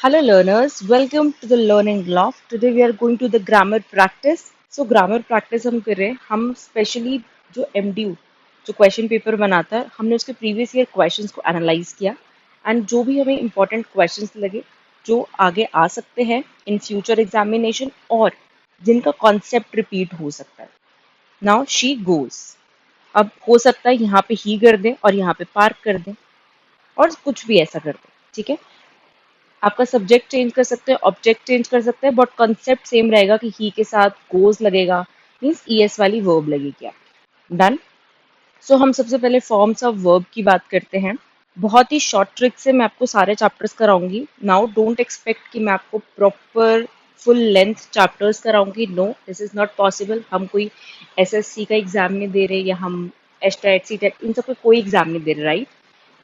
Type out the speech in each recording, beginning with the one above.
Hello learners, welcome to the Learning Loft. Today we are going to the grammar practice. So grammar practice हम कर रहे हैं, हम specially जो MDU जो क्वेश्चन पेपर बनाता है, हमने उसके प्रीवियस ईयर क्वेश्चंस को एनालाइज किया एंड जो भी हमें इंपॉर्टेंट क्वेश्चंस लगे जो आगे आ सकते हैं इन फ्यूचर एग्जामिनेशन और जिनका कॉन्सेप्ट रिपीट हो सकता है. Now she goes. अब हो सकता है यहाँ पे ही कर दें और यहाँ पे पार्क कर दें और कुछ भी ऐसा कर दें. ठीक है, आपका सब्जेक्ट चेंज कर सकते हैं, ऑब्जेक्ट चेंज कर सकते हैं, बट कॉन्सेप्ट सेम रहेगा कि ही के साथ गोज लगेगा, मीन्स ईएस वाली वर्ब लगेगी. आप डन. सो हम सबसे पहले फॉर्म्स ऑफ वर्ब की बात करते हैं. बहुत ही शॉर्ट ट्रिक से मैं आपको सारे चैप्टर्स कराऊंगी. नाउ डोंट एक्सपेक्ट कि मैं आपको प्रॉपर फुल लेंथ चैप्टर्स कराऊंगी. No, this is not possible. हम कोई एसएससी का एग्जाम नहीं दे रहे या हम एस्टेट सीटेट इन सब का कोई एग्जाम नहीं दे रहे, राइट?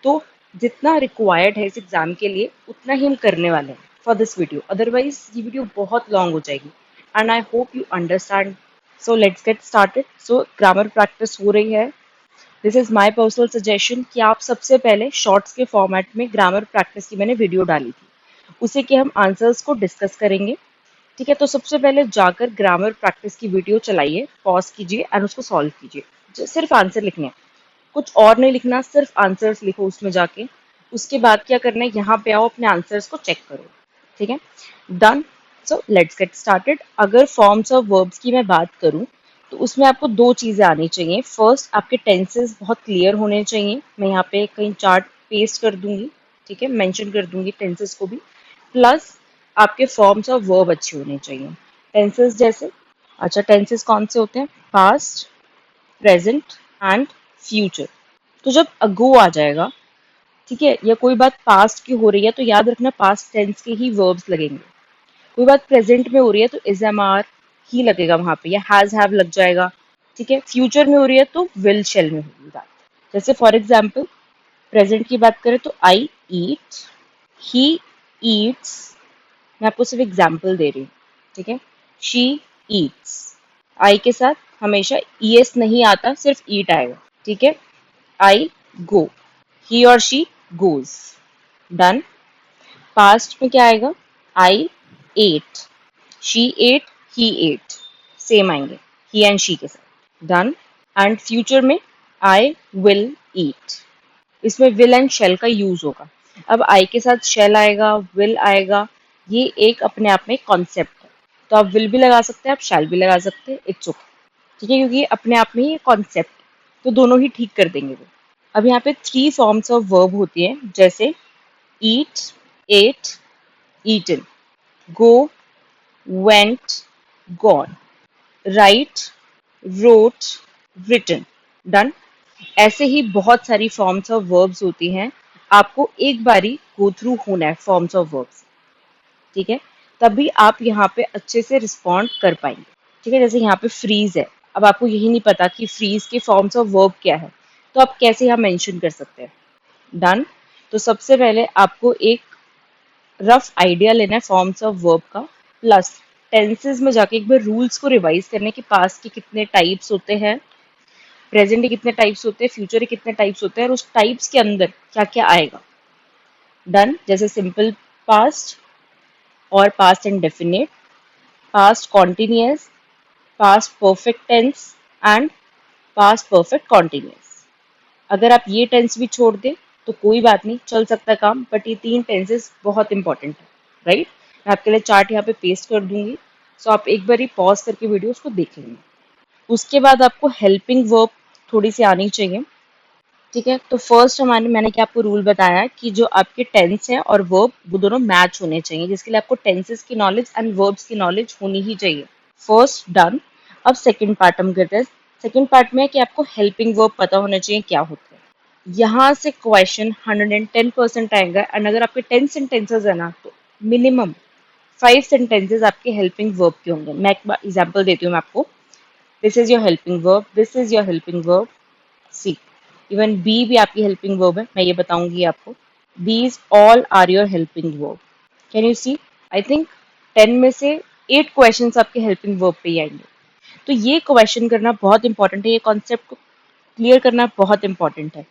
तो जितना रिक्वायर्ड है इस एग्जाम के लिए उतना ही हम करने वाले हैं फॉर दिस वीडियो. अदरवाइज ये वीडियो बहुत लॉन्ग हो जाएगी and I hope you understand. So let's get started. So grammar practice हो रही है. This is my personal suggestion कि आप सबसे पहले शॉर्ट्स के फॉर्मेट में ग्रामर प्रैक्टिस की मैंने वीडियो डाली थी, उसे के हम आंसर्स को डिस्कस करेंगे. ठीक है, तो सबसे पहले जाकर ग्रामर प्रैक्टिस की वीडियो चलाइए, पॉज कीजिए एंड उसको सॉल्व कीजिए. सिर्फ आंसर लिखने हैं, कुछ और नहीं लिखना, सिर्फ आंसर्स लिखो उसमें जाके. उसके बाद क्या करना है, यहाँ पे आओ, अपने आंसर्स को चेक करो. ठीक है, done. So let's get started. अगर फॉर्म्स ऑफ वर्ब्स की मैं बात करूँ तो उसमें आपको दो चीज़ें आनी चाहिए. फर्स्ट, आपके टेंसेस बहुत क्लियर होने चाहिए. मैं यहाँ पे कहीं चार्ट पेस्ट कर दूंगी, ठीक है, मेंशन कर दूंगी टेंसेस को भी. प्लस आपके फॉर्म्स ऑफ वर्ब अच्छे होने चाहिए. टेंसेस जैसे, अच्छा, टेंसेस कौन से होते हैं? Past, present and future. तो जब अगो आ जाएगा, ठीक है, या कोई बात पास्ट की हो रही है तो याद रखना पास्ट टेंस के ही वर्ब्स लगेंगे. कोई बात प्रेजेंट में हो रही है तो इज एम आर ही लगेगा वहां पे, या हैज हैव लग जाएगा. ठीक है, फ्यूचर में हो रही है तो विल शेल में होगी बात. जैसे फॉर एग्जाम्पल प्रेजेंट की बात करें तो आई ईट, ही ईट्स. मैं आपको सिर्फ एग्जाम्पल दे रही हूँ. ठीक है, शी ईट्स. आई के साथ हमेशा ईएस नहीं आता, सिर्फ ईट आएगा. ठीक है, आई गो, he or she goes. Done. Past में क्या आएगा? I ate, she ate, he ate. Same आएंगे he and she के साथ. Done. And future में I will eat. इसमें will and shall का यूज होगा. अब I के साथ shall आएगा, will आएगा. ये एक अपने आप में कॉन्सेप्ट है, तो आप will भी लगा सकते हैं, आप shall भी लगा सकते हैं. It's okay. ठीक है, क्योंकि ये अपने आप में ये कॉन्सेप्ट, तो दोनों ही ठीक कर देंगे वो. अब यहाँ पे थ्री फॉर्म्स ऑफ वर्ब होती है, जैसे eat, ate, eaten, go, went, gone, write, wrote, written. Done. ऐसे ही बहुत सारी फॉर्म्स ऑफ वर्ब्स होती हैं. आपको एक बारी गो थ्रू होना है फॉर्म्स ऑफ वर्ब्स. ठीक है, तभी आप यहाँ पे अच्छे से रिस्पॉन्ड कर पाएंगे. ठीक है, जैसे यहाँ पे फ्रीज है. अब आपको यही नहीं पता कि फ्रीज के फॉर्म्स ऑफ वर्ब क्या है, तो आप कैसे यहाँ मेंशन कर सकते हैं. डन. तो सबसे पहले आपको एक रफ आइडिया लेना है फॉर्म्स ऑफ वर्ब का, प्लस टेंसेस में जाके एक बार रूल्स को रिवाइज करने कि पास्ट के कितने टाइप्स होते हैं, प्रेजेंट के कितने टाइप्स होते हैं, फ्यूचर के कितने टाइप्स होते हैं और उस टाइप्स के अंदर क्या क्या आएगा. डन. जैसे सिंपल पास्ट और past indefinite, past continuous, past perfect tense and past perfect continuous. अगर आप ये टेंस भी छोड़ दें तो कोई बात नहीं, चल सकता है काम, बट ये तीन टेंसेस बहुत इंपॉर्टेंट है, राइट? मैं आपके लिए चार्ट यहाँ पे पेस्ट कर दूंगी, सो आप एक बार ही पॉज करके वीडियो उसको देख लेंगे. उसके बाद आपको हेल्पिंग वर्ब थोड़ी सी आनी चाहिए. ठीक है, तो फर्स्ट मैंने क्या आपको रूल बताया है कि जो आपके टेंस है और वर्ब वो दोनों मैच होने चाहिए, जिसके लिए आपको टेंसेस की नॉलेज एंड वर्ब्स की नॉलेज होनी ही चाहिए. First done. अब सेकंड पार्ट हम करते हैं. सेकंड पार्ट में है कि आपको हेल्पिंग वर्ब पता होना चाहिए क्या होता है. यहाँ से क्वेश्चन 110% आएगा. एंड अगर आपके 10 सेंटेंसेस है ना, तो मिनिमम 5 सेंटेंसेस आपके हेल्पिंग वर्ब के होंगे. मैं एक एग्जांपल देती हूँ मैं आपको. This is your helping verb, this is your helping verb. See, even be भी आपकी हेल्पिंग वर्ब है, मैं ये बताऊंगी आपको. These all are your helping verb. Can you see? I think 10 में से 8 क्वेश्चन आपके हेल्पिंग वर्ब पे ही आएंगे. तो ये क्वेश्चन करना बहुत इंपॉर्टेंट है, ये कॉन्सेप्ट को क्लियर करना बहुत इंपॉर्टेंट है.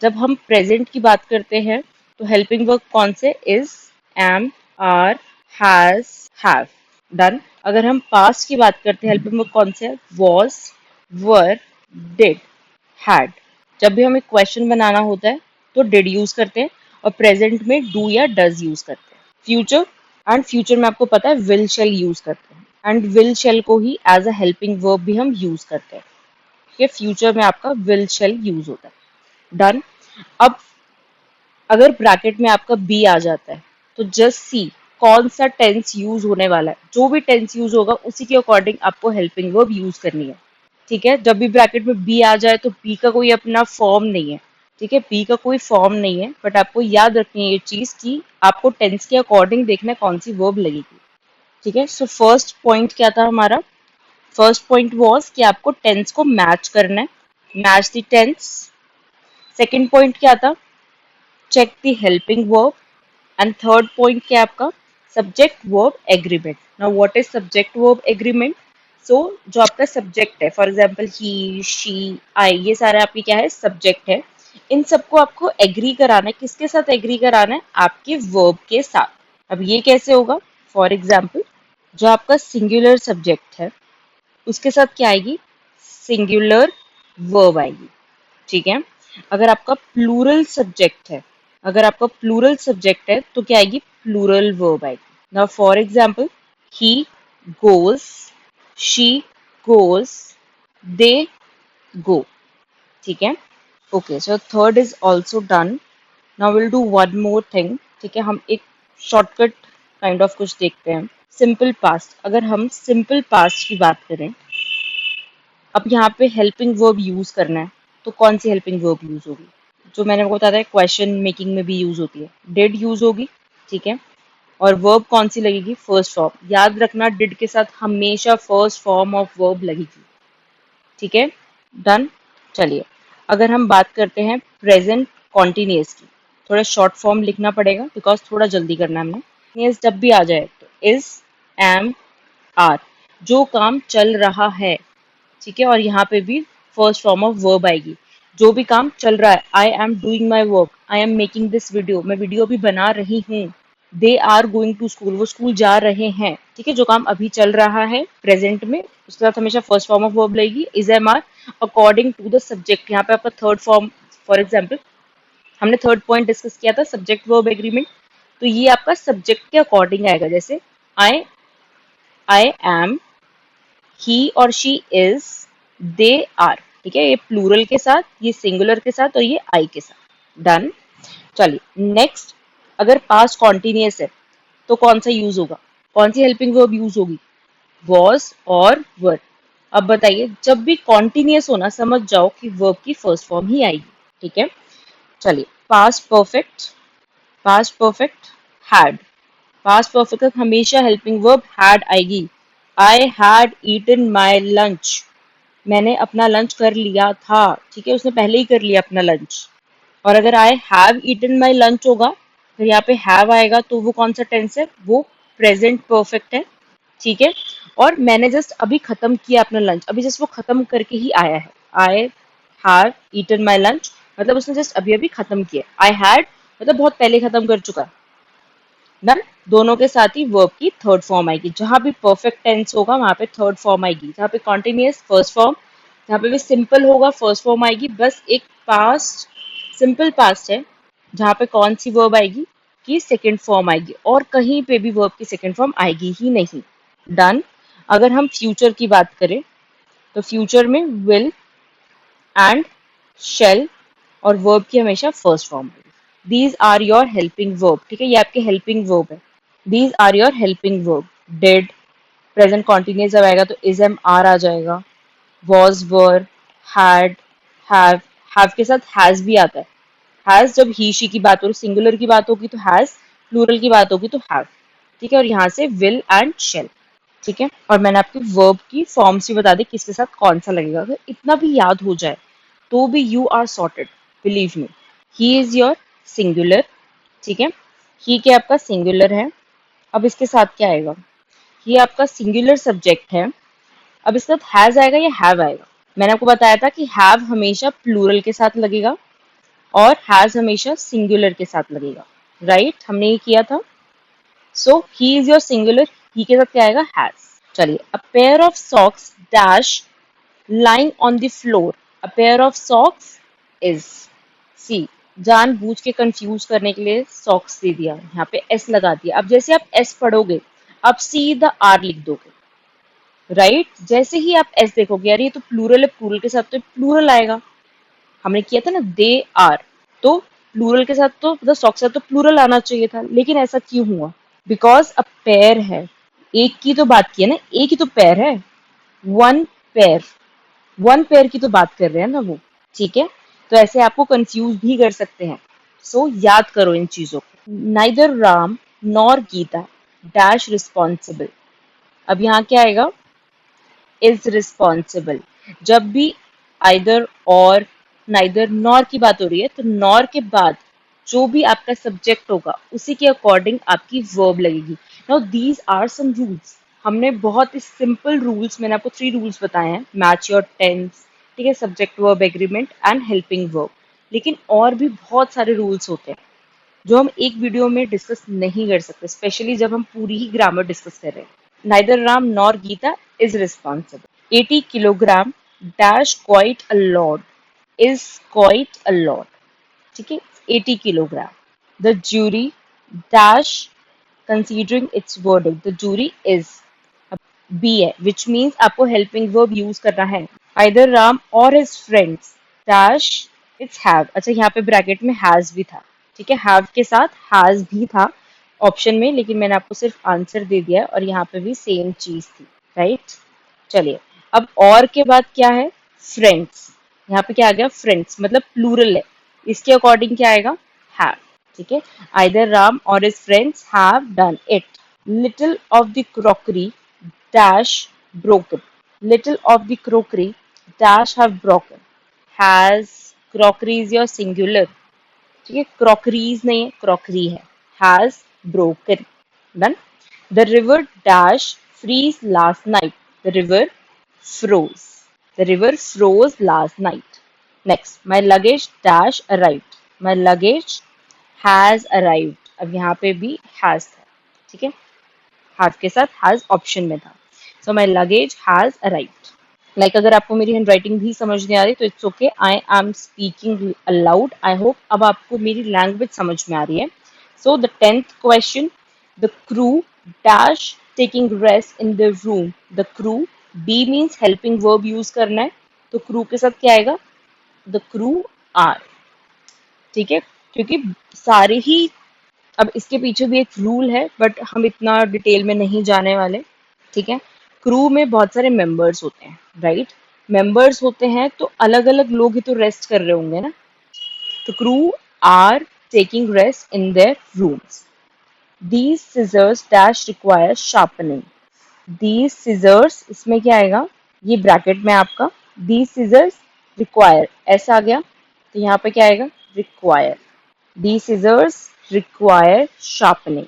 जब हम प्रेजेंट की बात करते हैं तो हेल्पिंग वर्ब कौन से? Is, am, are, has, have. Done. अगर हम पास्ट की बात करते हैं, हेल्पिंग वर्ब कौन से है? Was, were, did, had. जब भी हमें क्वेश्चन बनाना होता है तो डिड यूज करते हैं, और प्रेजेंट में डू या डज यूज करते हैं। फ्यूचर, एंड फ्यूचर में आपको पता है विल शेल यूज करते हैं, एंड विल शेल को ही एज अ हेल्पिंग वर्ब भी हम यूज करते हैं। ये फ्यूचर में आपका विल शेल यूज होता है। डन। अब अगर ब्रैकेट में आपका बी आ जाता है तो जस्ट सी कौन सा टेंस यूज होने वाला है। जो भी टेंस यूज होगा उसी के अकॉर्डिंग आपको हेल्पिंग वर्ब यूज करनी है। ठीक है, जब भी ब्रैकेट में बी आ जाए तो बी का कोई अपना फॉर्म नहीं है। ठीक है, बी का कोई फॉर्म नहीं है, बट आपको याद रखनी है ये चीज कि आपको टेंस के अकॉर्डिंग देखना है कौन सी वर्ब लगेगी। ठीक है, सो फर्स्ट पॉइंट क्या था हमारा? फर्स्ट पॉइंट वॉज कि आपको टेंस को मैच करना है, match the tense. Second point क्या था? Check the helping verb. And third point क्या है आपका? Subject verb agreement. Now what is subject verb agreement? So जो आपका सब्जेक्ट है, for example he, she, I, ये सारे आपकी क्या है? सब्जेक्ट है। इन सबको आपको एग्री कराना है। किसके साथ एग्री कराना है? आपके वर्ब के साथ। अब ये कैसे होगा? फॉर एग्जाम्पल, जो आपका सिंगुलर सब्जेक्ट है उसके साथ क्या आएगी? सिंगुलर वर्ब आएगी। ठीक है, अगर आपका प्लूरल सब्जेक्ट है, अगर आपका प्लूरल सब्जेक्ट है तो क्या आएगी? प्लूरल वर्ब आएगी। Now for example, he goes, she goes, they go. ठीक है, okay, so third is also done. Now will do one more thing. ठीक है, हम एक शॉर्टकट काइंड ऑफ कुछ देखते हैं। सिंपल पास्ट, अगर हम सिंपल पास्ट की बात करें, अब यहाँ पे हेल्पिंग वर्ब यूज करना है तो कौन सी हेल्पिंग वर्ब यूज होगी? जो मैंने आपको बताया था क्वेश्चन मेकिंग में भी यूज होती है, डिड यूज होगी। ठीक है, और वर्ब कौन सी लगेगी? First form. याद रखना, डिड के साथ हमेशा फर्स्ट फॉर्म ऑफ वर्ब लगेगी। ठीक है, डन। चलिए, अगर हम बात करते हैं प्रेजेंट कॉन्टिन्यूअस की, थोड़ा शॉर्ट फॉर्म लिखना पड़ेगा बिकॉज थोड़ा जल्दी करना है हमने। Continuous जब भी आ जाए तो इज, एम, आर, जो काम चल रहा है। ठीक है, और यहाँ पे भी फर्स्ट फॉर्म ऑफ वर्ब आएगी। जो भी काम चल रहा है, I am doing my work, I am making this video, मैं वीडियो अभी बना रही हूँ। They are going to school, वो स्कूल जा रहे हैं। ठीक है, जो काम अभी चल रहा है प्रेजेंट में, उसके साथ हमेशा फर्स्ट फॉर्म ऑफ वर्ब लगेगी, is, am, are, according to the subject. यहाँ पे आपका थर्ड फॉर्म, फॉर एग्जाम्पल हमने थर्ड पॉइंट डिस्कस किया था सब्जेक्ट वर्ब एग्रीमेंट, तो ये आपका सब्जेक्ट के अकॉर्डिंग आएगा। जैसे आई आई एम, ही और शी इज, दे आर। ठीक है, ये प्लूरल के साथ, ये सिंगुलर के साथ, और ये आई के साथ। डन। चलिए नेक्स्ट, अगर पास्ट कॉन्टिन्यूअस है तो कौन सा यूज होगा? कौन सी हेल्पिंग वर्ब यूज होगी? वॉज और वर। अब बताइए, जब भी कॉन्टिन्यूअस होना समझ जाओ कि वर्ब की फर्स्ट फॉर्म ही आएगी। ठीक है, चलिए past perfect, past perfect had. Past perfect तक हमेशा हेल्पिंग वर्ब हैड आएगी। I had eaten my lunch, मैंने अपना लंच कर लिया था। ठीक है, उसने पहले ही कर लिया अपना लंच। और अगर I have eaten my lunch होगा, फिर यहाँ पे हैव आएगा तो वो कौन सा टेंस है? वो प्रेजेंट परफेक्ट है। ठीक है, और मैंने जस्ट अभी खत्म किया अपना लंच, अभी जस्ट वो खत्म करके ही आया है। I have eaten my lunch मतलब उसने जस्ट अभी अभी खत्म किया। आई हैड मतलब बहुत पहले खत्म कर चुका है। डन। दोनों के साथ ही वर्ब की थर्ड फॉर्म आएगी। जहां भी परफेक्ट टेंस होगा वहां पे थर्ड फॉर्म आएगी, जहां पे कॉन्टिन्यूअस फर्स्ट फॉर्म, जहां पे भी सिंपल होगा फर्स्ट फॉर्म आएगी। बस एक पास्ट, सिंपल पास्ट है जहां पे कौन सी वर्ब आएगी कि सेकेंड फॉर्म आएगी, और कहीं पे भी वर्ब की सेकेंड फॉर्म आएगी ही नहीं। डन। अगर हम फ्यूचर की बात करें तो फ्यूचर में विल एंड शेल और वर्ब की हमेशा फर्स्ट फॉर्म है। These are your helping verb. ठीक है, ये आपके हेल्पिंग वर्ब है। These are your helping verb. Did, present continuous जब आएगा तो इज, एम, आर आ जाएगा। Was, were, had, have, have के साथ हैज भी आता है। हैज जब ही शी की बात हो, सिंगुलर की बात होगी तो हैज, प्लूरल की बात होगी तो हैव। ठीक है, और यहाँ से विल एंड शेल। ठीक है, और मैंने आपको वर्ब की फॉर्म्स भी बता दी किसके साथ कौन सा लगेगा। अगर इतना भी याद हो जाए तो भी you are sorted, believe me. He is your singular. ठीक है, ही क्या आपका सिंगुलर है। अब इसके साथ क्या आएगा? ये आपका सिंगुलर सब्जेक्ट है। अब इसके साथ हैज आएगा या हैव आएगा? मैंने आपको बताया था कि हैव हमेशा प्लूरल के साथ लगेगा और हैज हमेशा सिंगुलर के साथ लगेगा। राइट, हमने ये किया था। सो ही इज योर सिंगुलर, ही के साथ क्या आएगा, हैज। चलिए, a pair of socks dash lying on the floor. A pair of socks is, सी, जानबूझ के कंफ्यूज करने के लिए सॉक्स दे दिया, यहाँ पे एस लगा दिया। अब जैसे आप एस पढ़ोगे, आप सीधा आर लिख दोगे, राइट? जैसे ही आप एस देखोगे, यार ये तो प्लूरल है, प्लूरल के साथ तो प्लूरल आएगा। हमने किया था ना, दे आर, तो प्लूरल के साथ तो मतलब सॉक्स के साथ तो प्लूरल आना चाहिए था, लेकिन ऐसा क्यों हुआ? बिकॉज अ पेयर है, एक की तो बात की है ना, एक ही तो पेयर है, वन पेयर, वन पेयर की तो बात कर रहे हैं ना वो, ठीक है? तो ऐसे आपको कंफ्यूज भी कर सकते हैं। सो याद करो इन चीजों को। Neither Ram nor Gita dash responsible. अब यहाँ क्या आएगा, इज रिस्पॉन्सिबल। जब भी आइदर और नाइदर नॉर की बात हो रही है, तो नॉर के बाद जो भी आपका सब्जेक्ट होगा उसी के अकॉर्डिंग आपकी वर्ब लगेगी। Now these are some rules. हमने बहुत ही सिंपल रूल्स, मैंने आपको 3 रूल्स बताए हैं, मैच योर टेंस, ठीक है, subject verb agreement and helping verb. लेकिन और भी बहुत सारे रूल्स होते हैं जो हम एक वीडियो में डिस्कस नहीं कर सकते, स्पेशली जब हम पूरी ही ग्रामर डिस्कस कर रहे हैं। Neither Ram nor Geeta is responsible. 80 kilogram dash quite a lot is quite a lot. ठीक है, 80 kilogram. The jury dash considering its verdict. The jury is B है, which means आपको helping verb use करना है। Either Ram or his friends dash it's have। अच्छा, यहाँ पे bracket में has भी था, ठीक है, have के साथ has भी था ऑप्शन में, लेकिन मैंने आपको सिर्फ आंसर दे दिया है, और यहाँ पे भी सेम चीज थी, राइट? चलिए, अब और के बाद क्या है, फ्रेंड्स। यहाँ पे क्या आ गया, फ्रेंड्स मतलब प्लूरल है, इसके अकॉर्डिंग क्या आएगा, हैव, ठीक है। आइदर राम और his friends have done it. Little of the crockery dash broken. Little of the crockery dash have broken. Has, crockery is your singular, ठीक है, क्रॉकरीज नहीं है, क्रॉकरी है। Has broken, done. The river dash freeze last night. The river froze, the river froze last night. Next, my luggage dash arrived. My luggage has arrived. अब यहाँ पे भी has था, ठीक है, हैव के साथ हैज ऑप्शन में था। सो माई लगेज हैज अराइव्ड। लाइक अगर आपको मेरी हैंड राइटिंग भी समझ नहीं आ रही तो it's okay, I am speaking aloud. I hope अब आपको मेरी लैंग्वेज समझ में आ रही है। So the 10th question, the crew dash taking rest in the room. The crew, B means helping verb use करना है, तो क्रू के साथ क्या आएगा, द क्रू आर, ठीक है, क्योंकि सारे ही, अब इसके पीछे भी एक रूल है बट हम इतना डिटेल में नहीं जाने वाले, ठीक है। क्रू में बहुत सारे मेंबर्स होते हैं, राइट? मेंबर्स होते हैं तो अलग अलग लोग ही तो रेस्ट कर रहे होंगे ना, तो crew are taking rest in their rooms. These scissors dash require sharpening. These scissors, इसमें क्या आएगा, ये ब्रैकेट में आपका, दीज सिजर्स रिक्वायर, ऐसा आ गया, तो यहाँ पे क्या आएगा, require. These scissors require sharpening.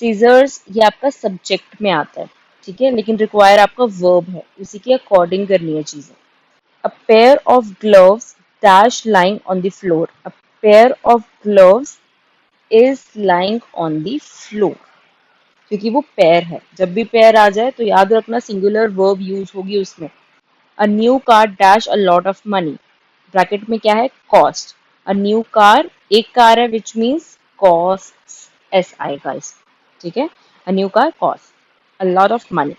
Scissors ये आपका सब्जेक्ट में आता है, ठीक है, लेकिन रिक्वायर आपका वर्ब है, उसी के अकॉर्डिंग करनी है चीजें। A pair of gloves dash lying on the floor. A pair of gloves is lying on the floor, क्योंकि वो पेयर है, जब भी पेयर आ जाए तो याद रखना सिंगुलर वर्ब यूज होगी उसमें। A new car dash a lot of money. Bracket में क्या है, कॉस्ट। अ न्यू कार, एक कार है, विच मीन्स कॉस्ट, एस आएगा इस, ठीक है। A new car cost a lot of money.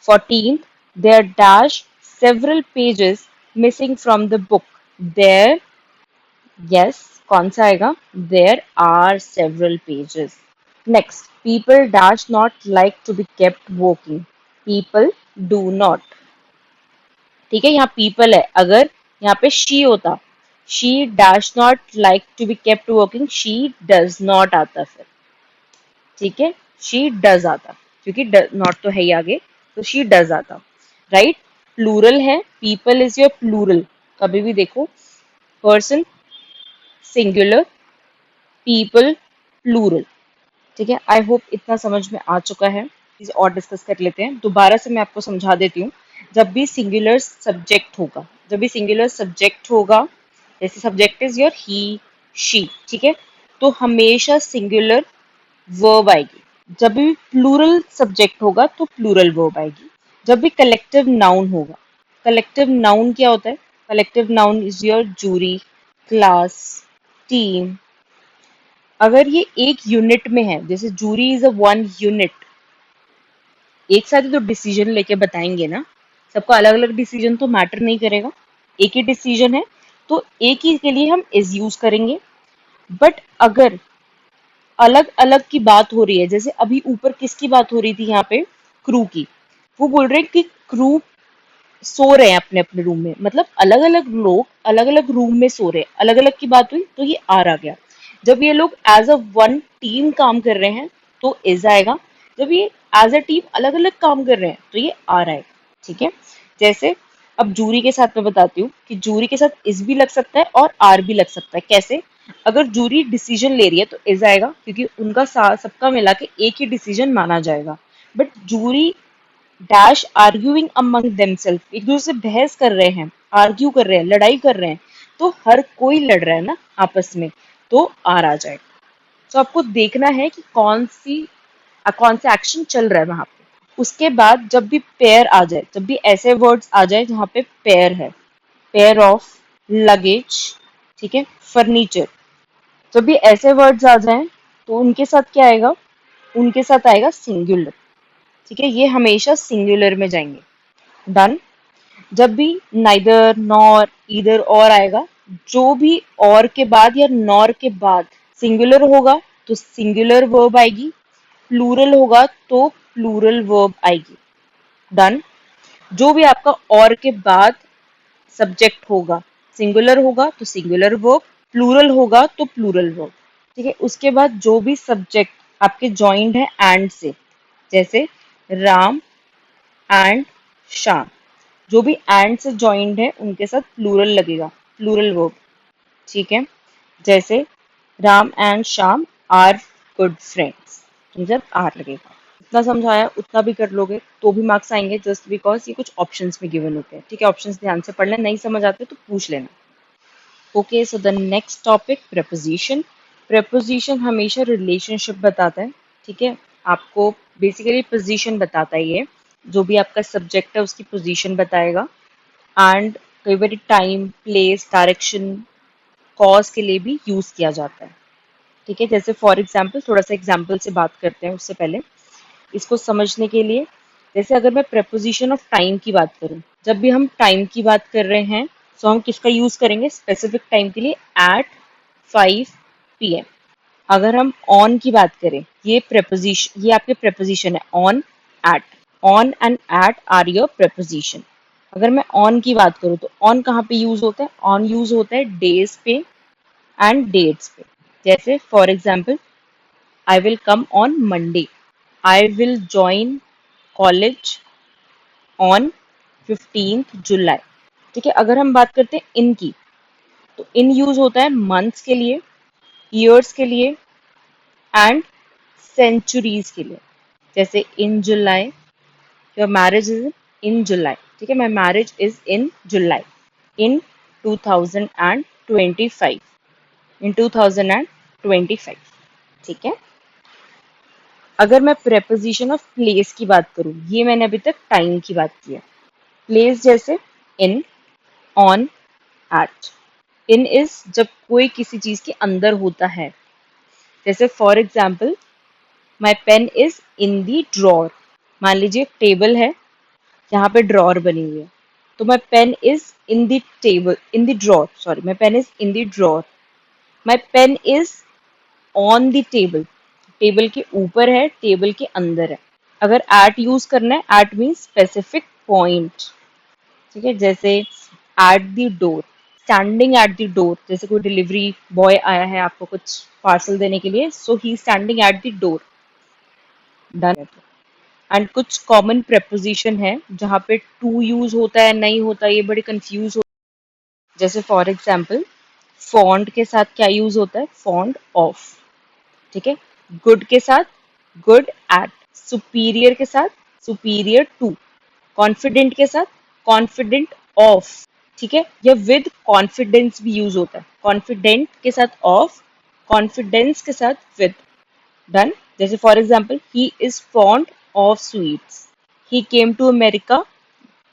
14th, there dash several pages missing from the book. There, yes, कौन सा आएगा, there are several pages. Next, people dash not like to be kept walking. People do not, ठीक है, यहाँ people है, अगर यहाँ पे शी होता, she dash not like to be kept working, she does not आता फिर, ठीक है, शी डज आता, क्योंकि नॉट तो है ही आगे, तो शी डज आता, राइट? प्लूरल है, पीपल इज योर प्लूरल, कभी भी देखो, पर्सन सिंगुलर, पीपल प्लूरल, ठीक है। आई होप इतना समझ में आ चुका है। चीज़ और डिस्कस कर लेते हैं, दोबारा से मैं आपको समझा देती हूँ। जब भी सिंगुलर सब्जेक्ट होगा, जब भी सिंगुलर सब्जेक्ट होगा, जैसे subject is your he she, ठीक है, तो हमेशा सिंगुलर वर्ब आएगी, जब भी प्लूरल सब्जेक्ट होगा तो प्लूरल वर्ब आएगी। जब भी कलेक्टिव नाउन होगा, कलेक्टिव नाउन क्या होता है? Collective noun is your jury, class, team. अगर ये एक यूनिट में है, जैसे jury is a one unit, एक साथ ही तो डिसीजन लेके बताएंगे ना, सबका अलग अलग डिसीजन तो मैटर नहीं करेगा, एक ही डिसीजन है तो एक ही के लिए हम इज यूज करेंगे। बट अगर अलग अलग की बात हो रही है, जैसे अभी ऊपर किसकी बात हो रही थी यहाँ पे? क्रू की। वो बोल रहे हैं कि क्रू सो रहे हैं अपने अपने रूम में, मतलब अलग अलग लोग अलग अलग रूम में सो रहे हैं, अलग अलग की बात हुई तो ये आर आ गया। जब ये लोग एज अ वन टीम काम कर रहे हैं तो इज आएगा। जब ये एज अ टीम अलग अलग काम कर रहे हैं तो ये आर आएगा। ठीक है। जैसे अब जूरी के साथ मैं बताती हूँ कि जूरी के साथ इस भी लग सकता है और आर भी लग सकता है। कैसे? अगर जूरी डिसीजन ले रही है तो इज आएगा, क्योंकि उनका सबका मिला के एक ही डिसीजन माना जाएगा। But jury dash arguing among themselves, एक दूसरे से बहस कर रहे हैं, आर्ग्यू कर रहे हैं, लड़ाई कर रहे हैं, तो हर कोई लड़ रहा है ना आपस में, तो आर आ जाएगा। तो आपको देखना है कि कौन सा एक्शन चल रहा है वहां पे। उसके बाद जब भी पेयर आ जाए, जब भी ऐसे वर्ड्स आ जाए जहाँ पे पेयर है, पेयर ऑफ, लगेज, ठीक है, फर्नीचर, जब भी ऐसे वर्ड्स आ जाएं तो उनके साथ क्या आएगा? उनके साथ आएगा सिंगुलर। ठीक है, ये हमेशा सिंगुलर में जाएंगे। डन। जब भी नाइदर, नॉर, ईदर और आएगा, जो भी और के बाद या नॉर के बाद सिंगुलर होगा तो सिंगुलर वर्ब आएगी, प्लूरल होगा तो प्लूरल वर्ब आएगी। डन। जो भी आपका और के बाद सब्जेक्ट होगा, सिंगुलर होगा तो सिंगुलर वर्ब, प्लूरल होगा तो प्लूरल वर्ब। ठीक है। उसके बाद जो भी सब्जेक्ट आपके जॉइंड है एंड से, जैसे राम एंड श्याम, जो भी एंड से जॉइंड है उनके साथ प्लूरल लगेगा, प्लूरल वर्ब। ठीक है। जैसे Ram and Shyam are good friends, जब आर लगेगा। जितना समझाया उतना भी कर लोगे तो भी मार्क्स आएंगे, जस्ट बिकॉज ये कुछ ऑप्शंस में गिवन होते हैं। ठीक है, ऑप्शंस ध्यान से पढ़ लें, नहीं समझ आते तो पूछ लेना। Okay, so the next topic, preposition. Preposition हमेशा रिलेशनशिप बताता है। ठीक है, आपको बेसिकली पोजीशन बताता है ये, जो भी आपका सब्जेक्ट है उसकी पोजीशन बताएगा। एंड कई बार टाइम, प्लेस, डायरेक्शन, कॉज के लिए भी यूज किया जाता है। ठीक है, जैसे फॉर एग्जाम्पल, थोड़ा सा एग्जाम्पल से बात करते हैं उससे पहले, इसको समझने के लिए। जैसे अगर मैं प्रेपोजिशन ऑफ टाइम की बात करूं, जब भी हम टाइम की बात कर रहे हैं तो हम किसका यूज करेंगे स्पेसिफिक टाइम के लिए? At 5 PM। अगर हम ऑन की बात करें, ये प्रेपोजिशन, ये आपके प्रेपोजिशन है, on, at. On and at are your preposition. अगर मैं ऑन की बात करूँ तो ऑन कहाँ पे यूज होता है? ऑन यूज होता है डेज पे एंड डेट्स पे। जैसे for example, I will come on Monday, I will join college on 15th July। ठीक है। अगर हम बात करते हैं इन की, तो इन यूज होता है मंथ्स के लिए, ईयर्स के लिए एंड सेंचुरीज के लिए। जैसे इन जुलाई, योर मैरिज इज इन जुलाई। ठीक है, माई मैरिज इज इन जुलाई, इन 2025, इन 2025। ठीक है। अगर मैं प्रेपोजिशन ऑफ प्लेस की बात करूं, ये मैंने अभी तक टाइम की बात की है। प्लेस जैसे in, on, at. In is जब कोई किसी चीज के अंदर होता है। जैसे for example, my pen is in the drawer. मान लीजिए टेबल है, यहाँ पे ड्रॉर बनी हुई है, तो my pen is in the table, in the drawer, sorry, my pen is in the drawer. My pen is on the table, table के ऊपर है, टेबल के अंदर है। अगर एट यूज करना है, एट मीन्स स्पेसिफिक पॉइंट। ठीक है। जैसे eight the door, standing at the door, जैसे कोई डिलीवरी बॉय आया है आपको कुछ पार्सल देने के लिए, so he standing at the door. Done. And कुछ कॉमन प्रेपोजिशन है जहाँ पे टू यूज होता है, नहीं होता, ये बड़े कंफ्यूज हो। जैसे फॉर एग्जाम्पल, फॉन्ट के साथ क्या यूज होता है? Font of. ठीक है। गुड के साथ गुड एट, सुपीरियर के साथ सुपीरियर टू, कॉन्फिडेंट के साथ कॉन्फिडेंट ऑफ। ठीक है। या विद कॉन्फिडेंस भी यूज होता है, कॉन्फिडेंट के साथ ऑफ, कॉन्फिडेंस के साथ विद। डन। जैसे for example, he is fond of sweets, he came to America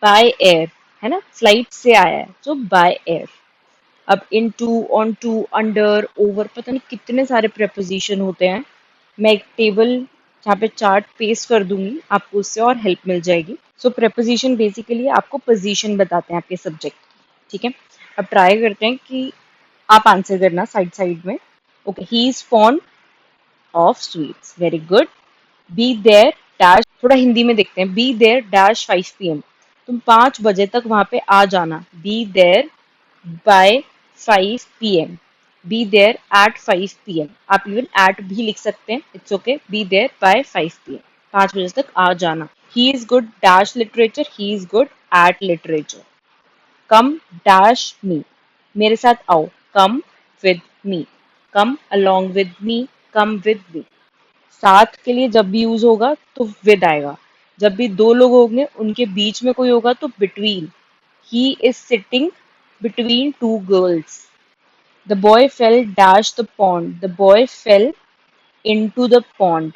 by air, है ना, फ्लाइट से आया है, तो बाय एयर। अब into, onto, under, over, पता नहीं कितने सारे प्रेपोजिशन होते हैं। मैं एक टेबल यहाँ पे चार्ट पेस्ट कर दूंगी, आपको उससे और हेल्प मिल जाएगी। सो प्रेपोजिशन बेसिकली आपको पोजीशन बताते हैं आपके सब्जेक्ट की, ठीक है। अब ट्राई करते हैं कि आप आंसर करना साइड साइड में। Okay, he is fond of sweets, very good. Be there dash, थोड़ा हिंदी में देखते हैं। बी देयर डैश 5 PM, तुम 5 बजे तक वहां पे आ जाना। Be there by 5 PM, be there at 5 PM। आप इवन एट भी लिख सकते हैं, it's okay. Be there by 5 PM, 5 बजे तक आ जाना। He is good dash literature, he is good at literature. Come dash me, मेरे साथ आओ। Come with me, come along with me, come with me. साथ के लिए जब भी यूज होगा तो विद आएगा। जब भी दो लोग होंगे उनके बीच में कोई होगा तो between. He is sitting between two girls. The boy fail dash the pond, the boy fail into the pond.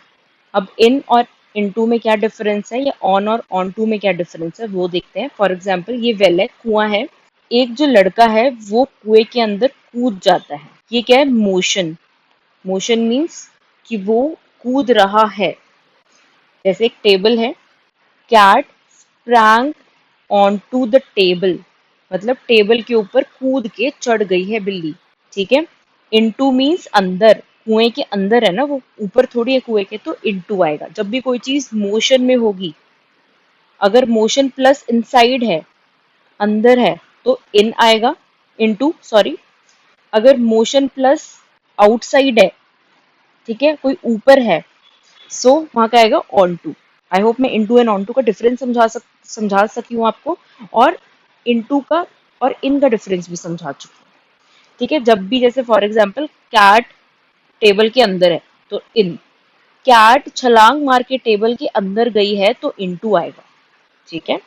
अब इन और इनटू में क्या डिफरेंस है, या ऑन और ऑन टू में क्या डिफरेंस है, वो देखते हैं। फॉर एग्जाम्पल, ये वेल है, कुआं है। एक जो लड़का है वो कुएं के अंदर कूद जाता है, ये क्या है, मोशन। मोशन मीन्स कि वो कूद रहा है। जैसे एक टेबल है, cat sprang onto the table, मतलब टेबल के ऊपर कूद के चढ़ गई है बिल्ली, ठीक है। इनटू मीन्स अंदर, कुएं के अंदर है ना वो, ऊपर थोड़ी है कुएं के, तो इनटू आएगा। जब भी कोई चीज मोशन में होगी, अगर मोशन प्लस इनसाइड है, अंदर है, तो इन आएगा, इनटू सॉरी। अगर मोशन प्लस आउटसाइड है, ठीक है, कोई ऊपर है, सो वहां का आएगा ऑन टू। आई होप मैं इनटू एंड ऑन टू का डिफरेंस समझा सकी हूँ आपको, और इनटू का और इन का डिफरेंस भी समझा चुकी हूँ, ठीक है। जब भी जैसे फॉर एग्जाम्पल, कैट टेबल के अंदर है तो इन, कैट छलांग मार के टेबल के अंदर गई है तो इनटू आएगा, ठीक है।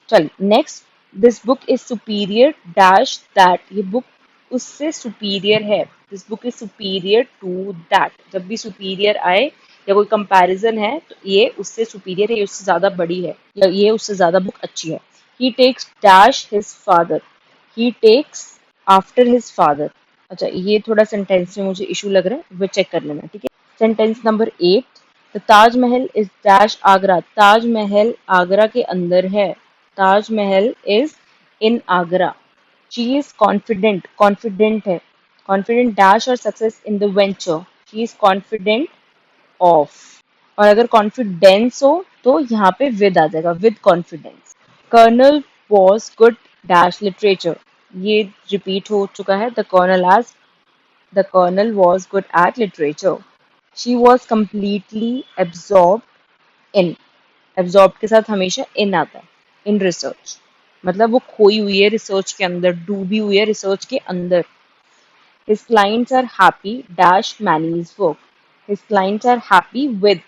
चलिए next, this book is superior dash that, ये बुक उससे सुपीरियर है। This book is superior to that, जब भी सुपीरियर आए या कोई कंपैरिजन है तो ये उससे सुपीरियर है, ये उससे ज्यादा बड़ी है, या ये उससे ज्यादा बुक अच्छी है। ही टेक्स डैश हिज फादर, ही टेक्स आफ्टर हिज फादर। अच्छा, ये थोड़ा सेंटेंस में मुझे इशू लग रहा है, वो चेक कर लेना, ठीक है। Sentence number 8, the Taj Mahal is dash Agra, Taj Mahal Agra के अंदर है। Taj Mahal is in Agra. She is confident, confident है, कॉन्फिडेंट डैश और success in the venture, she is confident of. और अगर कॉन्फिडेंस हो तो यहाँ पे विद आ जाएगा, with confidence. Colonel was good dash literature, ये रिपीट हो चुका है। The colonel as, the colonel was good at literature. She was completely absorbed in, absorbed के साथ हमेशा in आता है, in research, मतलब वो खोई हुई है रिसर्च के अंदर, डूबी हुई है रिसर्च के अंदर। His clients are happy dash Manny's work, his clients are happy with।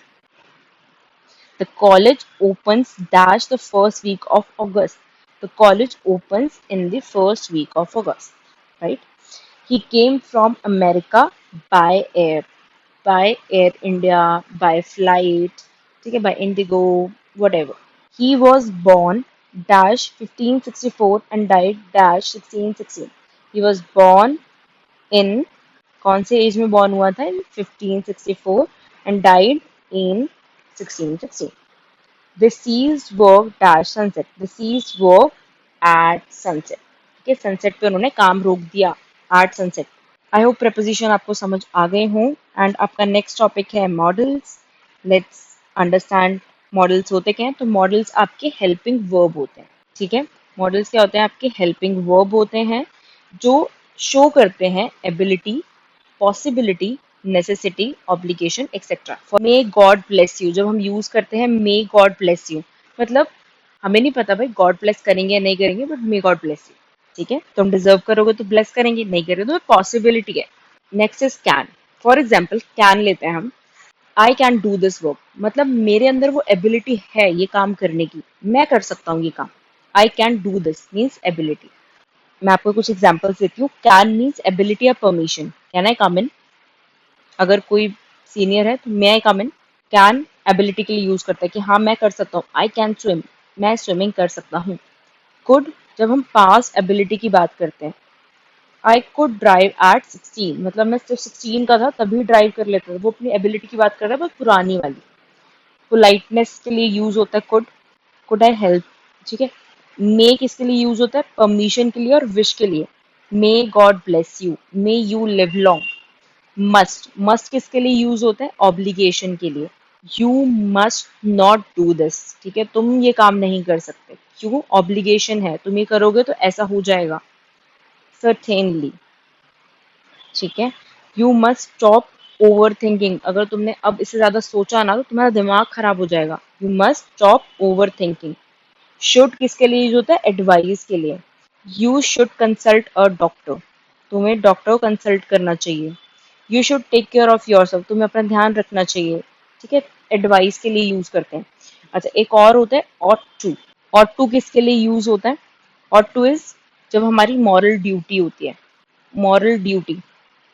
The college opens dash the first week of August, the college opens in the first week of August, right? He came from America by air, by Air India, by flight, ठीक है, by Indigo, whatever. He was born dash 1564 and died dash 1616. He was born in, कौन से as में born हुआ था, इन 1564 and died in 1616. The seas work dash sunset. The seas work at sunset. ठीक है, sunset पे उन्होंने काम रोक दिया, at sunset. I hope preposition आपको समझ आ गए हों। एंड आपका नेक्स्ट टॉपिक है मॉडल्स। लेट्स अंडरस्टैंड मॉडल्स होते क्या हैं। तो मॉडल्स आपके हेल्पिंग वर्ब होते हैं, ठीक है। मॉडल्स क्या होते हैं, आपके हेल्पिंग वर्ब होते हैं जो शो करते हैं ability, possibility, necessity, obligation etcetera. For may God bless you, जब हम यूज करते हैं मे गॉड ब्लेस यू, मतलब हमें नहीं पता भाई गॉड ब्लेस करेंगे या नहीं करेंगे, but may God bless you, ठीक है। तुम डिजर्व करोगे तो ब्लेस करेंगे, नहीं करोगे तो पॉसिबिलिटी है। Next is can. For example, can लेते हैं हम। I can do this work, मतलब मेरे अंदर वो एबिलिटी है ये काम करने की, मैं कर सकता हूँ ये काम। I can do this means ability. मैं आपको कुछ एग्जाम्पल्स देती हूँ। कैन मीन्स एबिलिटी या परमिशन, कैन आई कम इन, अगर कोई सीनियर है तो मे आई कम इन, कैन एबिलिटी के लिए यूज करता है कि हाँ मैं कर सकता हूँ, आई कैन स्विम, मैं स्विमिंग कर सकता हूँ। कुड जब हम पास एबिलिटी की बात करते हैं, आई कुड ड्राइव एट 16, मतलब मैं सिर्फ 16 का था तभी ड्राइव कर लेता था। वो अपनी एबिलिटी की बात कर रहा है, बहुत पुरानी वाली। पोलाइटनेस के लिए यूज होता है कुड आई हेल्प, ठीक है। मे किसके लिए यूज होता है, परमिशन के लिए और विश के लिए। May God bless you, may you live long. Must किसके लिए यूज होता है, ऑब्लिगेशन के लिए। You must not do this, ठीक है, तुम ये काम नहीं कर सकते, क्यों, ऑब्लिगेशन है, तुम ये करोगे तो ऐसा हो जाएगा। सर्टेनली, ठीक है। You must stop over thinking, अगर तुमने अब इससे ज्यादा सोचा ना तो तुम्हारा दिमाग खराब हो जाएगा। You must stop over thinking. Should किसके लिए यूज होता है, एडवाइस के लिए। You should consult a doctor, तुम्हें डॉक्टर को कंसल्ट करना चाहिए। You should take care of yourself, तुम्हें अपना ध्यान रखना चाहिए, ठीक है, एडवाइस के लिए यूज करते हैं। अच्छा, एक और होता है ऑट टू। ऑट टू किसके लिए यूज होता है, ऑट टू इज जब हमारी मॉरल ड्यूटी होती है। मॉरल ड्यूटी,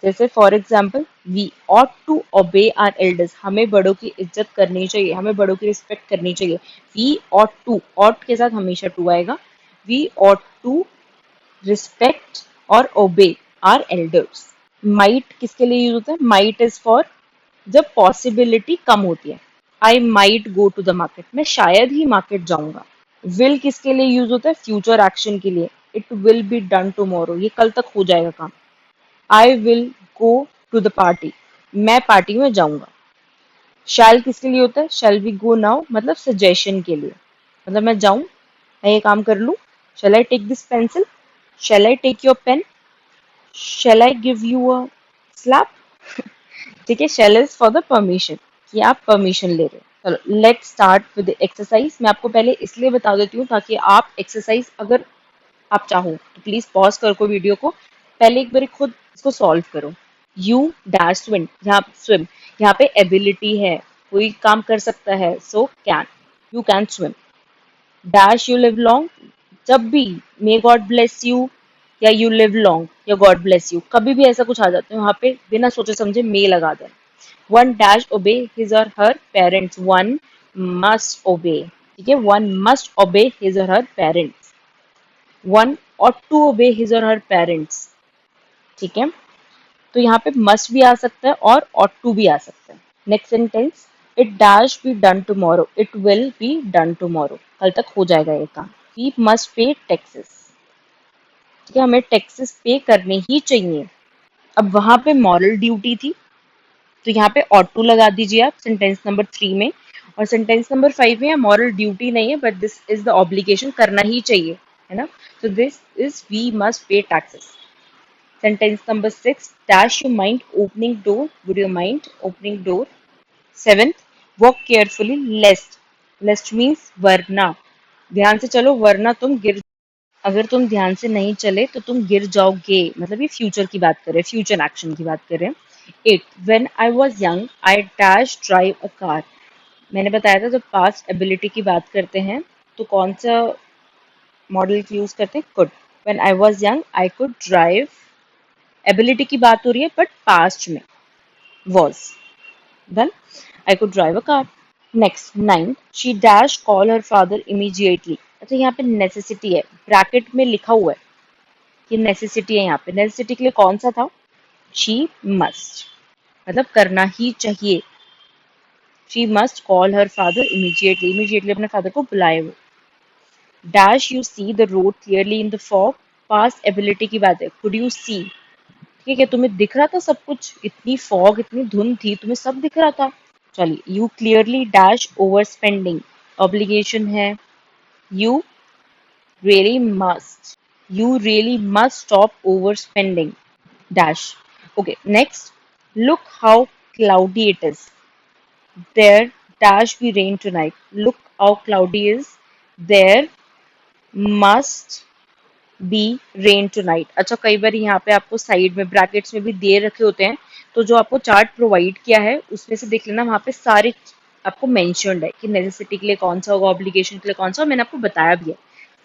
जैसे for example, we ought to obey our elders, हमें बड़ों की इज्जत करनी चाहिए, हमें बड़ों की रिस्पेक्ट करनी चाहिए। वी ऑट टू, ऑट के साथ हमेशा टू आएगा। वी ऑट टू रिस्पेक्ट और ओबे आर एल्डर्स। माइट किसके लिए यूज होता है, माइट इज फॉर जब पॉसिबिलिटी कम होती है। I might go to the market, मैं शायद ही मार्केट जाऊंगा। विल किसके लिए यूज होता है, फ्यूचर एक्शन के लिए। It will be done tomorrow, ये कल तक हो जाएगा काम। I will go to the party, मैं पार्टी में जाऊंगा। शैल किसके लिए होता है, शैल वी गो नाउ, मतलब सजेशन के लिए, मतलब मैं जाऊं, मैं ये काम कर लूं। Shall I take this pencil, shall I take your pen, shall I give you a slap, ठीक है। Shall is for the permission, कि आप परमिशन ले रहे हो। चलो लेट स्टार्ट विद एक्सरसाइज। मैं आपको पहले इसलिए बता देती हूँ ताकि आप एक्सरसाइज अगर आप चाहो तो प्लीज पॉज करो वीडियो को, पहले एक बार खुद इसको सॉल्व करो। यू डैश स्विम, यहाँ पे एबिलिटी है, कोई काम कर सकता है, so can, you can swim. Dash you live long, जब भी मे गॉड ब्लेस यू या यू लिव लॉन्ग या गॉड ब्लेस यू, कभी भी ऐसा कुछ आ जाता है वहां पे बिना सोचे समझे मे लगा दें। वन डैश ओबे his or her parents, one must ओबे, ठीक है, one must obey his or her parents. One ought to obey his or her parents, ठीक है। तो यहाँ पे मस्ट भी आ सकता है और ought टू भी आ सकता है। Next sentence, it dash B done tomorrow, it will be done tomorrow, कल तक हो जाएगा ये काम। वी मस्ट पे टैक्सेस, ठीक है, हमें टैक्सेस पे करने ही चाहिए। अब वहां पे मॉरल ड्यूटी थी, तो यहाँ पे ought टू लगा दीजिए आप सेंटेंस नंबर 3 में। और सेंटेंस नंबर 5 में मॉरल ड्यूटी नहीं है, but this is the obligation, करना ही चाहिए, है ना। तो this is we must pay taxes. Sentence number 6, dash you mind opening door, would you mind opening door? Seventh, walk carefully lest, lest means वरना, ध्यान से चलो वरना तुम गिर, अगर तुम ध्यान से नहीं चले तो तुम गिर जाओगे, मतलब ये फ्यूचर की बात कर रहे हैं, फ्यूचर एक्शन की बात कर रहे हैं। 8, when I was young I dash drive a car, मैंने बताया था जब पास्ट एबिलिटी की बात करते हैं तो कौन सा मॉडल की यूज करते हैं, could. When I was young I could drive, ability की बात हो रही है बट पास्ट में, was, then I could drive a car. Next, 9, she dash call her father immediately, अच्छा यहाँ पे नेसेसिटी है, ब्रैकेट में लिखा हुआ है कि नेसेसिटी है, यहाँ पे नेसेसिटी के लिए कौन सा था, she must, मतलब करना ही चाहिए। she must call her father immediately, immediately अपने फादर को बुलाए वो। dash you see the road clearly in the fog, past ability की बात है, could you see, ठीक है, तुम्हें दिख रहा था सब कुछ, इतनी फॉग इतनी धुंध थी, तुम्हें सब दिख रहा था। चलिए, you clearly dash over spending, obligation है। You really must, you really must stop over spending, dash. Okay, next, look how cloudy it is, there dash be rain tonight, look how cloudy is, there must be rain tonight. अच्छा, कई बार यहाँ पे आपको side में brackets में भी दे रखे होते हैं, तो जो आपको चार्ट प्रोवाइड किया है उसमें से देख लेना, वहाँ पे सारे आपको मेंशन्ड है कि नेसेसिटी के लिए कौन सा होगा, ऑब्लिगेशन के लिए कौन सा, और मैंने आपको बताया भी है।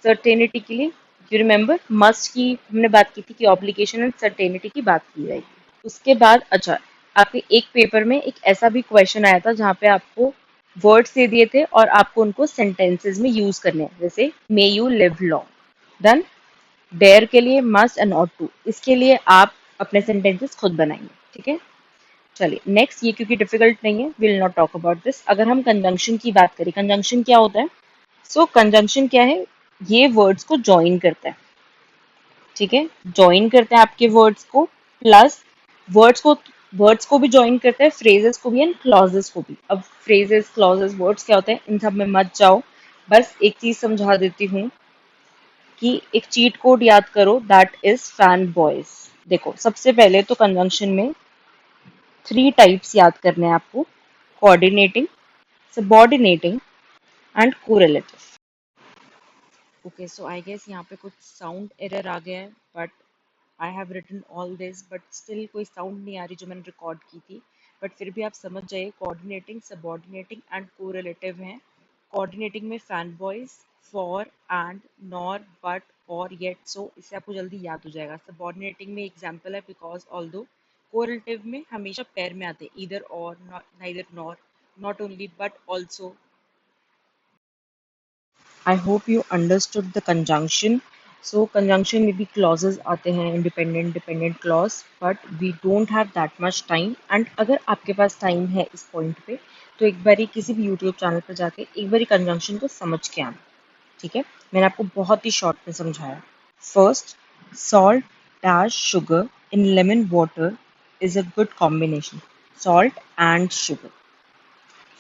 सर्टेनिटी के लिए यू रिमेम्बर मस्ट की हमने बात की थी कि ऑब्लिगेशन एंड सर्टेनिटी की बात की जाएगी। उसके बाद अच्छा, आपके एक पेपर में एक ऐसा भी क्वेश्चन आया था जहाँ पे आपको वर्ड्स दे दिए थे और आपको उनको सेंटेंसेस में यूज करने हैं, जैसे may you live long. Done. Dare के लिए मस्ट एंड ऑट टू, इसके लिए आप अपने सेंटेंसेस खुद बनाएंगे। ठीक है, चलिए नेक्स्ट, ये क्योंकि डिफिकल्ट नहीं है, will not talk about this. अगर हम कंजंक्शन की बात करें, कंजंक्शन क्या होता है? सो कंजंक्शन क्या है? ये वर्ड्स को ज्वाइन करता है। ठीक है, ज्वाइन करते हैं आपके वर्ड्स को, प्लस वर्ड्स को वर्ड्स को भी ज्वाइन करता है, फ्रेजेस को भी एंड क्लॉजेस को भी। अब फ्रेजेस क्लॉजेस वर्ड्स क्या होते हैं, इन सब में मत जाओ, बस एक चीज समझा देती हूँ कि एक चीट कोड याद करो, दैट इज फैन बॉयज। देखो, सबसे पहले तो कंजंक्शन में 3 टाइप्स याद करने हैं आपको: coordinating, subordinating and correlative. Okay, so I guess यहाँ पे कुछ साउंड एरर आ गया है, but I have written all this, but still कोई साउंड नहीं आ रही जो मैंने रिकॉर्ड की थी। बट फिर भी आप समझ जाइए, कोऑर्डिनेटिंग, सबऑर्डिनेटिंग एंड कोरिलेटिव हैं। कोऑर्डिनेटिंग में fan boys, for, and, nor, but, और, येट, सो, इससे आपको जल्दी याद हो जाएगा। सबऑर्डिनेटिंग में एग्जाम्पल है बिकॉज ऑल्दो, कोरिलेटिव में हमेशा पेयर में आते हैं, ईदर और, neither nor, not only but also. I hope you understood the conjunction. So conjunction में भी clauses आते हैं, independent, dependent clause, but we don't have that much time. And अगर आपके पास time है इस point पे, तो एक बारी किसी भी YouTube चैनल पर जाके एक बारी conjunction को समझ के आना। ठीक है, मैंने आपको बहुत ही शॉर्ट में समझाया। First, salt dash sugar in lemon water is a good combination. Salt and sugar.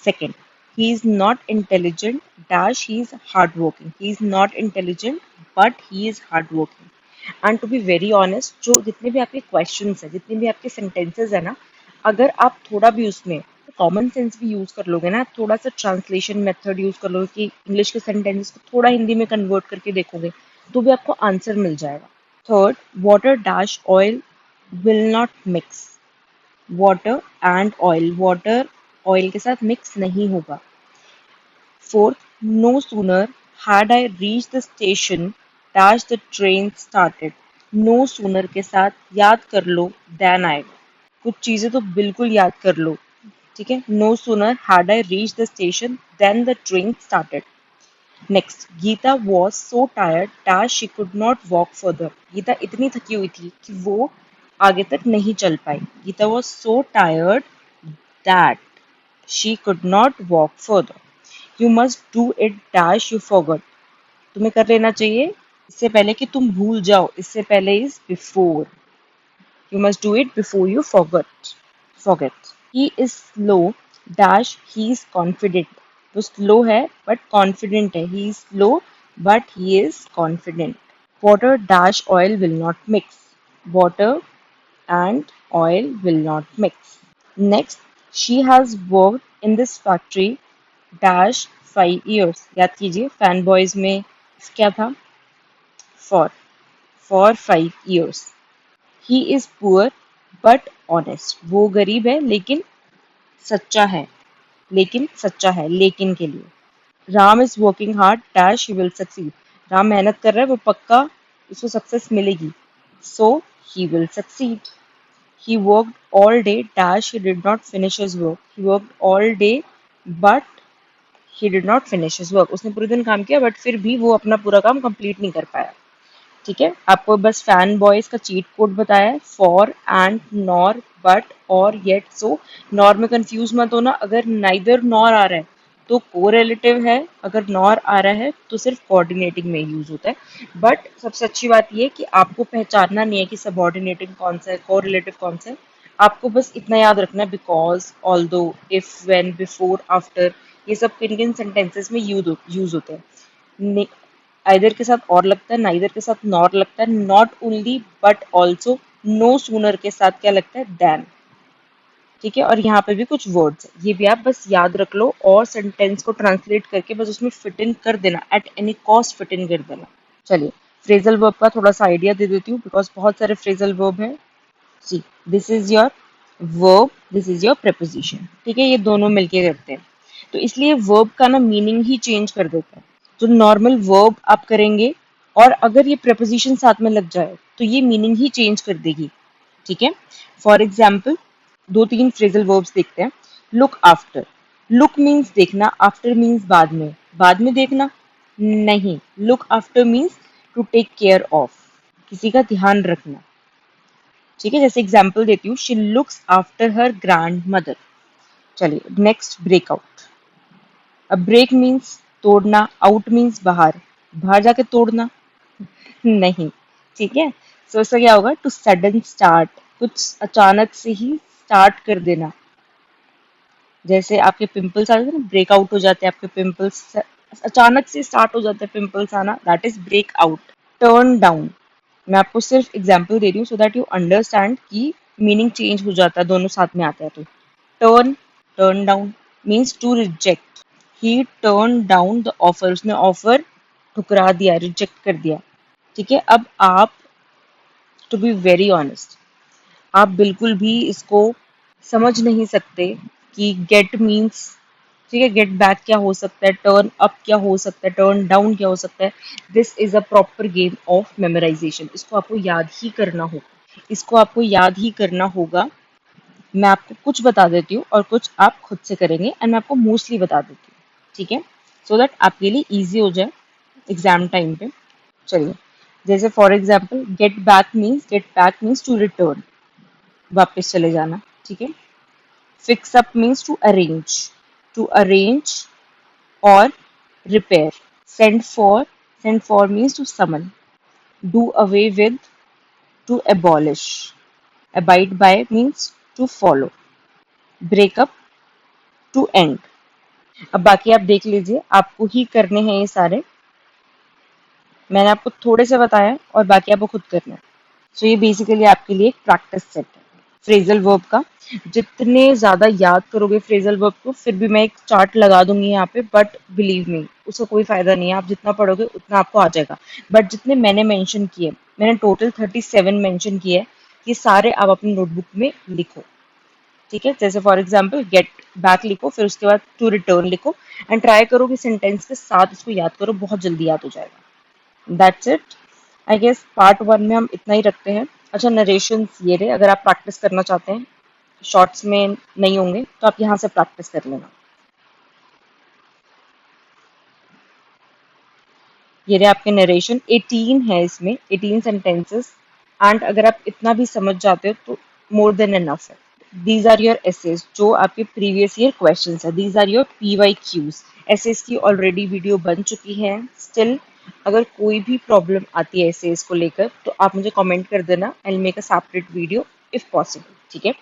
Second, he is not intelligent dash he is hardworking. He is not intelligent but he is hardworking. And to be very honest, जो जितने भी आपके questions हैं, जितने भी आपके sentences है ना, अगर आप थोड़ा भी उसमें कॉमन सेंस भी यूज कर लोगे ना, थोड़ा सा ट्रांसलेशन मेथड यूज कर लोगे कि इंग्लिश के सेंटेंसेस को थोड़ा हिंदी में कन्वर्ट करके देखोगे, तो भी आपको आंसर मिल जाएगा। Third, water dash oil will not mix. Water and oil, water oil के साथ मिक्स नहीं होगा। Fourth, no sooner had I reach the station dash the train started. No sooner के साथ याद कर लो देन आएगा। कुछ चीजें तो बिल्कुल याद कर लो। ठीक है, no sooner had I reach the station then the train started. Next, Gita was so tired dash she could not walk further. Gita इतनी थकी हुई थी कि वो आगे तक नहीं चल पाई। Gita was so tired that she could not walk further. You must do it dash you forgot. तुम्हें कर लेना चाहिए इससे पहले कि तुम भूल जाओ, इससे पहले is before. You must do it before you forget. He is slow dash he is confident. वो स्लो है बट कॉन्फिडेंट है। He is slow but he is confident. Water dash oil will not mix. Water and oil will not mix. Next, she has worked in this factory dash 5 years। याद कीजिए, fan boys में क्या था? For, for 5 years। He is poor but honest. वो गरीब है लेकिन सच्चा है। लेकिन के लिए। Ram is working hard dash he will succeed. Ram मेहनत कर रहा है, वो पक्का उसको सक्सेस मिलेगी। So he will succeed. He worked all day dash he did not finish his work. He worked all day but he did not finish his work. उसने पूरे दिन काम किया बट फिर भी वो अपना पूरा काम कंप्लीट नहीं कर पाया। ठीक है, आपको बस फैन बॉयज का चीट कोड बताया है, फॉर एंड नॉर बट और येट सो। नॉर में कंफ्यूज मत होना, अगर नाइदर नॉर आ रहा है तो कोरिलेटिव है, अगर नॉर आ रहा है तो सिर्फ कोऑर्डिनेटिंग में यूज होता है। बट सबसे अच्छी बात यह है कि आपको पहचानना नहीं है कि सबऑर्डिनेटिंग कौन सा है, कोरिलेटिव कौन सा है। आपको बस इतना याद रखना है, because, although, if, when, before, after, ये सब किन किन सेंटेंसेस में यूज होते हैं। आइदर के साथ और लगता है, नाइदर के साथ नॉर लगता है, not only but also, no sooner के साथ क्या लगता है? देन। ठीक है, और यहाँ पे भी कुछ वर्ड्स है, ये भी आप बस याद रख लो और सेंटेंस को ट्रांसलेट करके बस उसमें फिट इन कर देना, at any cost fit in कर देना। चलिए, फ्रेजल वर्ब का थोड़ा सा आइडिया दे देती हूँ, बिकॉज बहुत सारे फ्रेजल वर्ब हैं। जी, this is your verb, this is your preposition। ठीक है, ये दोनों मिलके करते हैं, तो इसलिए वर्ब का ना मीनिंग ही चेंज कर देता है। जो नॉर्मल वर्ब आप करेंगे और अगर ये preposition साथ में लग जाए तो ये मीनिंग ही चेंज कर देगी। ठीक है, फॉर एग्जाम्पल, दो तीन फ्रेजल वर्ब्स देखते हैं। लुक आफ्टर, लुक मीन्स देखना, आफ्टर मीन्स बाद में देखना नहीं। Look after means to take care of, किसी का ध्यान रखना। ठीक है, जैसे एग्जाम्पल देती हूँ, she looks after her grand mother. चलिए नेक्स्ट, ब्रेकआउट। अब ब्रेक मीन्स तोड़ना, आउट मीन्स बाहर, बाहर जाके तोड़ना नहीं। ठीक है, सो इसका क्या होगा, टू सडन स्टार्ट, कुछ अचानक से ही स्टार्ट कर देना। जैसे आपके पिंपल्स आ जाते हैं ना, ब्रेकआउट हो जाते हैं आपके पिंपल्स, अचानक से स्टार्ट हो जाते हैं पिंपल्स आना, that is breakout. Turn down, मैं आपको सिर्फ एग्जांपल दे रही हूँ सो दैट यू अंडरस्टैंड कि मीनिंग चेंज हो जाता है, दोनों साथ में आते हैं तो। Turn, turn down means to reject. He turn down the offer, उसने ऑफर ठुकरा दिया, रिजेक्ट कर दिया। ठीक है, अब आप, टू बी वेरी ऑनेस्ट, आप बिल्कुल भी इसको समझ नहीं सकते कि गेट मीन्स, ठीक है, गेट बैक क्या हो सकता है, टर्न अप क्या हो सकता है, टर्न डाउन क्या हो सकता है। This is a proper game of memorisation, इसको आपको याद ही करना होगा, इसको आपको याद ही करना होगा। मैं आपको कुछ बता देती हूँ और कुछ आप खुद से करेंगे, एंड मैं आपको मोस्टली बता देती हूँ। ठीक है, सो दैट आपके लिए इजी हो जाए एग्जाम टाइम पे। चलिए, जैसे for example, get back means to return, वापस चले जाना। ठीक है, fix up means to arrange or repair. Send for, send for means to summon. Do away with, to abolish. Abide by means to follow. Break up, to end. अब बाकी आप देख लीजिए, आपको ही करने हैं ये सारे, मैंने आपको थोड़े से बताया और बाकी आपको खुद करना है। सो ये बेसिकली आपके लिए एक प्रैक्टिस सेट है फ्रेजल वर्ब का। जितने ज्यादा याद करोगे फ्रेजल वर्ब को, फिर भी मैं एक चार्ट लगा दूंगी यहाँ पे, बट बिलीव मी उसका कोई फायदा नहीं है, आप जितना पढ़ोगे उतना आपको आ जाएगा। बट जितने मैंने मेंशन किए, मैंने टोटल 37 मेंशन किए हैं, ये सारे आप अपनी नोटबुक में लिखो। ठीक है, जैसे फॉर एग्जाम्पल गेट बैक लिखो, फिर उसके बाद टू रिटर्न लिखो, एंड ट्राई करो कि सेंटेंस के साथ इसको याद करो, बहुत जल्दी याद हो जाएगा। That's it, I guess part one में हम इतना ही रखते हैं। अच्छा, नरेशंस ये रहे, अगर आप प्रैक्टिस करना चाहते हैं, शॉर्ट्स में नहीं होंगे तो आप यहाँ से प्रैक्टिस कर लेना। ये रहे आपके नरेशन, 18 है इसमें, 18 सेंटेंसेस, एंड अगर आप इतना भी समझ जाते हो तो मोर देन एनफ है। दीज आर योर एसेज, जो आपके प्रीवियस ईयर क्वेश्चंस है, these are your PYQs। Essays की ऑलरेडी वीडियो बन चुकी है। स्टिल अगर कोई भी प्रॉब्लम आती है एसेज को लेकर, तो आप मुझे कमेंट कर देना, I will make a separate video if possible. ठीक है।